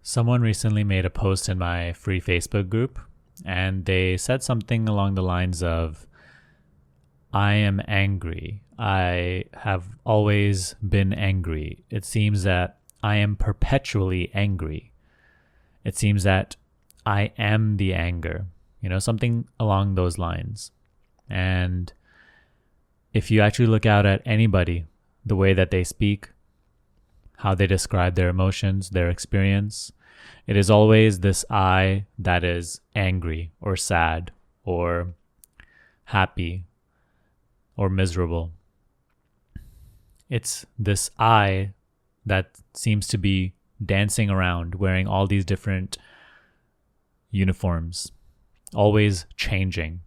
Someone recently made a post in my free Facebook group, and they said something along the lines of, I am angry. I have always been angry. It seems that I am perpetually angry. It seems that I am the anger, something along those lines. And if you actually look out at anybody, the way that they speak, how they describe their emotions, their experience, it is always this I that is angry or sad or happy or miserable. It's this I that seems to be dancing around, wearing all these different uniforms, always changing.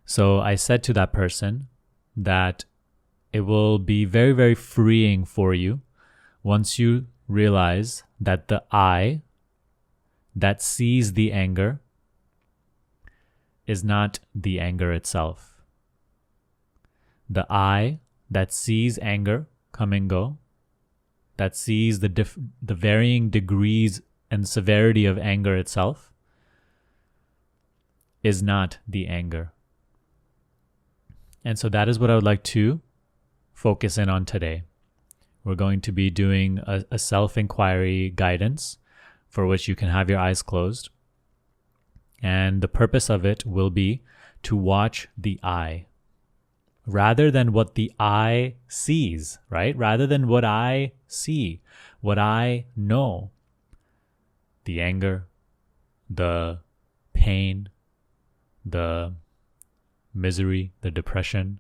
So I said to that person that it will be very, very freeing for you once you realize that the I that sees the anger is not the anger itself. The I that sees anger come and go, that sees the varying degrees and severity of anger itself, is not the anger. And so that is what I would like to focus in on today. We're going to be doing a self-inquiry guidance for which you can have your eyes closed. And the purpose of it will be to watch the I, rather than what the I sees, right? Rather than what I see, what I know. The anger, the pain, the misery, the depression,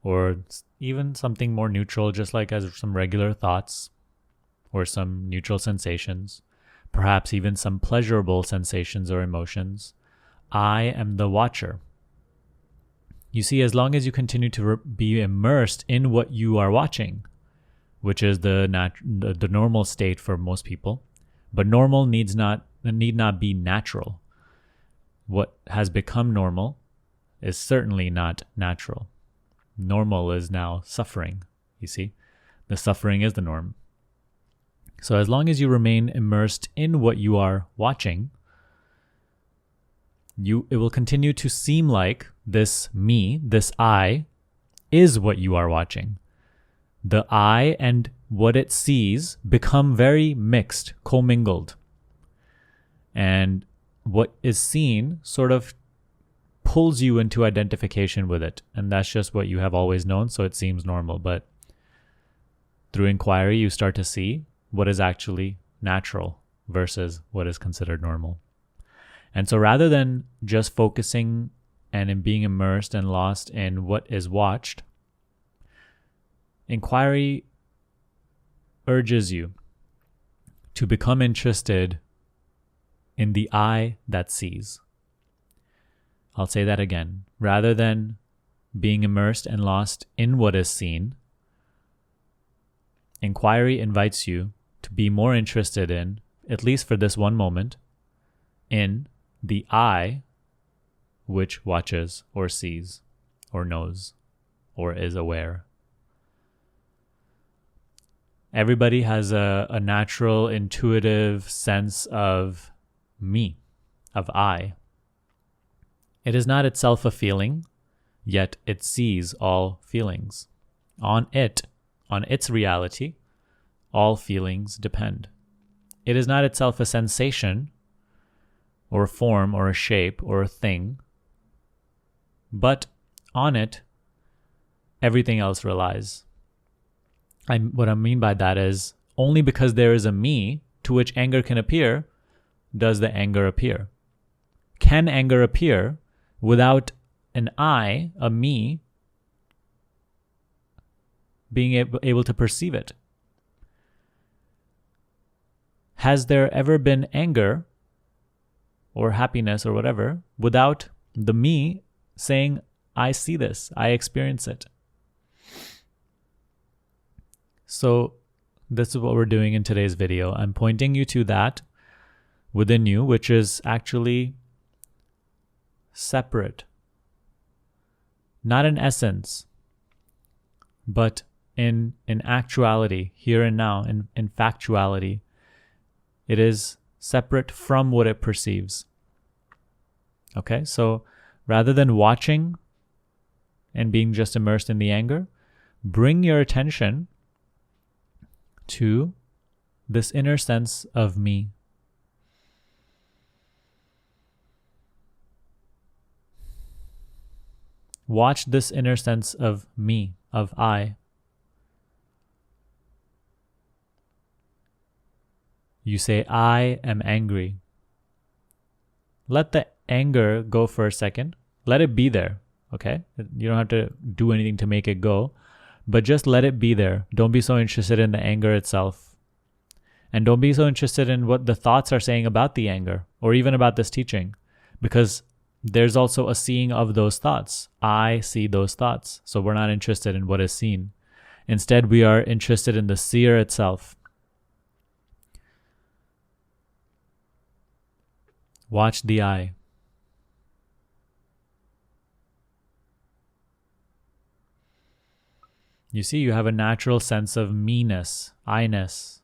or even something more neutral, just like as some regular thoughts or some neutral sensations, perhaps even some pleasurable sensations or emotions. I am the watcher. You see, as long as you continue to be immersed in what you are watching, which is the normal state for most people, but normal need not be natural. What has become normal is certainly not natural. Normal is now suffering, you see. The suffering is the norm. So as long as you remain immersed in what you are watching, it will continue to seem like this me, this I, is what you are watching. The I and what it sees become very mixed, commingled. And what is seen sort of pulls you into identification with it. And that's just what you have always known, so it seems normal. But through inquiry, you start to see what is actually natural versus what is considered normal. And so rather than just focusing and in being immersed and lost in what is watched, inquiry urges you to become interested in the I that sees. I'll say that again. Rather than being immersed and lost in what is seen, inquiry invites you to be more interested in, at least for this one moment, in the I which watches or sees or knows or is aware. Everybody has a natural, intuitive sense of me, of I. It is not itself a feeling, yet it sees all feelings. On its reality, all feelings depend. It is not itself a sensation, or a form, or a shape, or a thing, but on it, everything else relies. What I mean by that is, only because there is a me to which anger can appear, does the anger appear. Can anger appear without an I, a me, being able to perceive it? Has there ever been anger or happiness or whatever without the me saying, I see this, I experience it? So this is what we're doing in today's video. I'm pointing you to that within you, which is actually separate. Not in essence, but in actuality, here and now, in factuality, It is separate from what it perceives. Okay, so rather than watching and being just immersed in the anger, bring your attention to this inner sense of me. Watch this inner sense of me, of I. You say, I am angry. Let the anger go for a second. Let it be there, okay? You don't have to do anything to make it go, but just let it be there. Don't be so interested in the anger itself. And don't be so interested in what the thoughts are saying about the anger or even about this teaching, because there's also a seeing of those thoughts. I see those thoughts. So we're not interested in what is seen. Instead, we are interested in the seer itself. Watch the I. You see, you have a natural sense of me-ness, I-ness.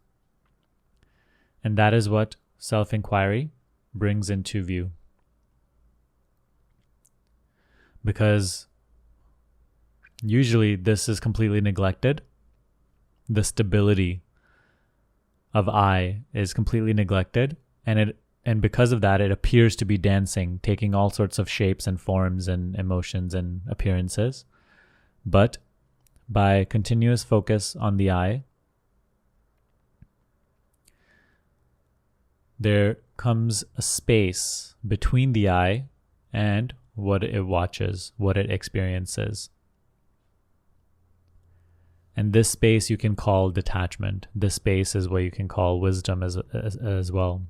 And that is what self-inquiry brings into view. Because usually this is completely neglected. The stability of I is completely neglected, and because of that, it appears to be dancing, taking all sorts of shapes and forms and emotions and appearances. But by continuous focus on the I, there comes a space between the I and what it watches, what it experiences. And this space you can call detachment. This space is what you can call wisdom as well.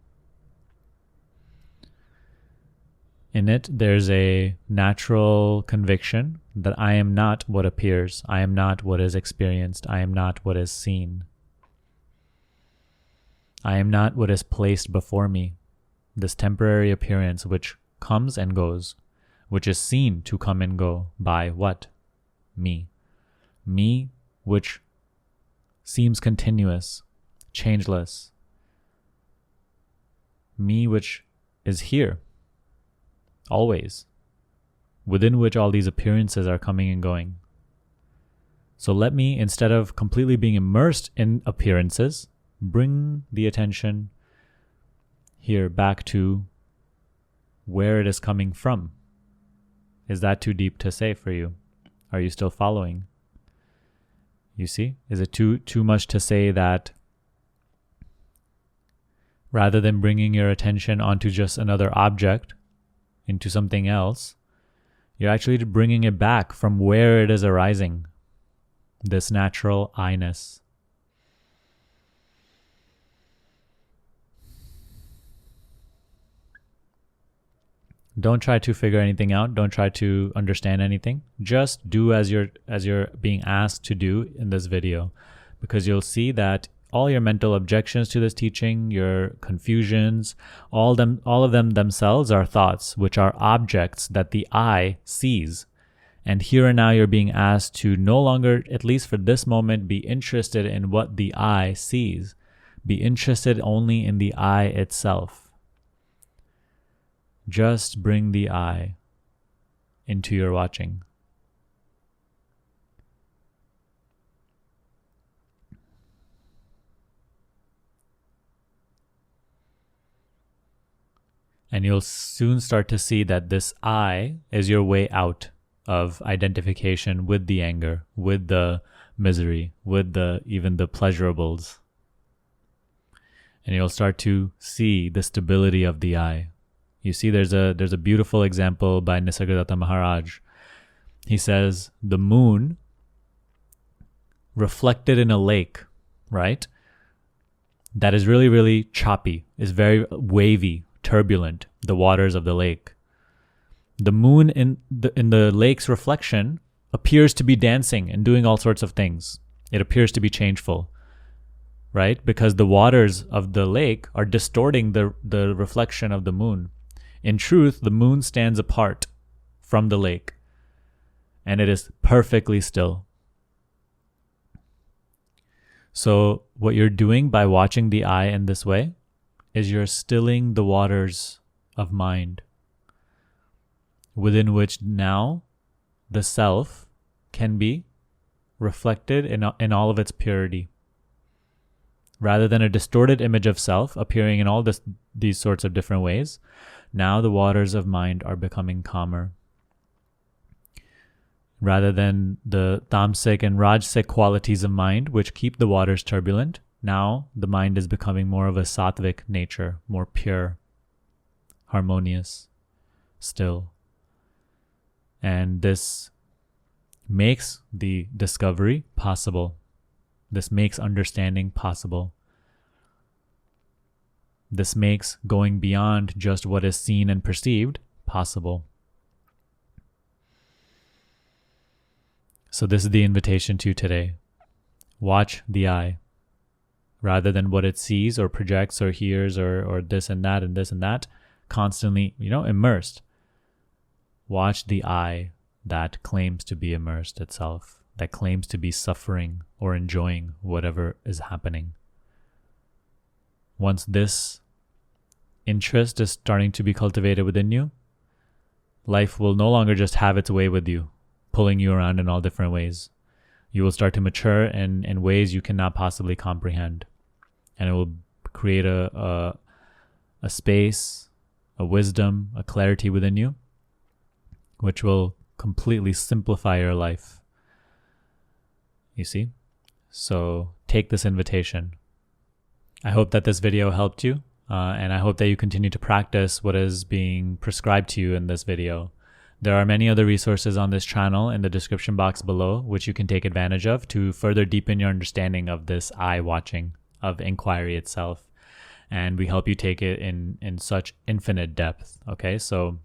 In it, there's a natural conviction that I am not what appears. I am not what is experienced. I am not what is seen. I am not what is placed before me. This temporary appearance which comes and goes, which is seen to come and go by what? Me. Me, which seems continuous, changeless. Me, which is here, always, within which all these appearances are coming and going. So let me, instead of completely being immersed in appearances, bring the attention here back to where it is coming from. Is that too deep to say for you? Are you still following? You see? Is it too much to say that rather than bringing your attention onto just another object, into something else, you're actually bringing it back from where it is arising, this natural I-ness. Don't try to figure anything out. Don't try to understand anything. Just do as you're being asked to do in this video, because you'll see that all your mental objections to this teaching, your confusions, all of them themselves are thoughts, which are objects that the I sees. And here and now you're being asked to no longer, at least for this moment, be interested in what the I sees. Be interested only in the I itself. Just bring the I into your watching. And you'll soon start to see that this I is your way out of identification with the anger, with the misery, with even the pleasurables. And you'll start to see the stability of the I. You see, there's a beautiful example by Nisargadatta Maharaj. He says the moon reflected in a lake, right? That is really, really choppy, is very wavy, turbulent, the waters of the lake. The moon in the lake's reflection appears to be dancing and doing all sorts of things. It appears to be changeful, right? Because the waters of the lake are distorting the reflection of the moon. In truth, the moon stands apart from the lake, and it is perfectly still. So what you're doing by watching the I in this way is you're stilling the waters of mind, within which now the self can be reflected in all of its purity. Rather than a distorted image of self appearing in all these sorts of different ways, now the waters of mind are becoming calmer. Rather than the tamasic and rajasic qualities of mind, which keep the waters turbulent, now the mind is becoming more of a sattvic nature, more pure, harmonious, still. And this makes the discovery possible. This makes understanding possible. This makes going beyond just what is seen and perceived possible. So this is the invitation to you today. Watch the eye. Rather than what it sees or projects or hears or this and that and this and that, constantly, immersed. Watch the eye that claims to be immersed itself, that claims to be suffering or enjoying whatever is happening. Once this interest is starting to be cultivated within you, life will no longer just have its way with you, pulling you around in all different ways. You will start to mature in ways you cannot possibly comprehend. And it will create a space, a wisdom, a clarity within you, which will completely simplify your life. You see? So take this invitation. I hope that this video helped you, and I hope that you continue to practice what is being prescribed to you in this video. There are many other resources on this channel in the description box below, which you can take advantage of to further deepen your understanding of this eye watching, of inquiry itself. And we help you take it in such infinite depth. Okay, so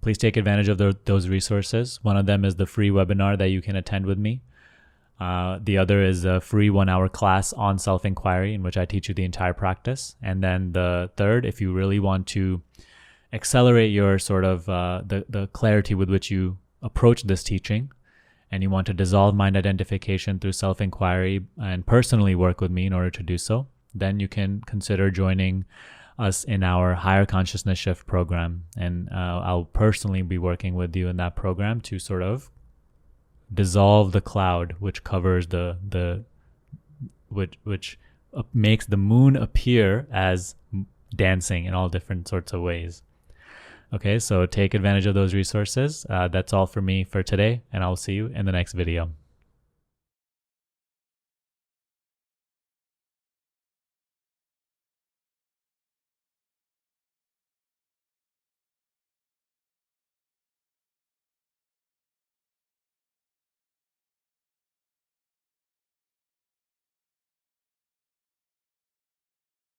please take advantage of those resources. One of them is the free webinar that you can attend with me. The other is a free 1-hour class on self-inquiry in which I teach you the entire practice. And then the third, if you really want to accelerate your sort of the clarity with which you approach this teaching, and you want to dissolve mind identification through self-inquiry and personally work with me in order to do so, then you can consider joining us in our higher consciousness shift program. And I'll personally be working with you in that program to sort of dissolve the cloud which covers which makes the moon appear as dancing in all different sorts of ways. Okay, so take advantage of those resources. That's all for me for today, and I'll see you in the next video.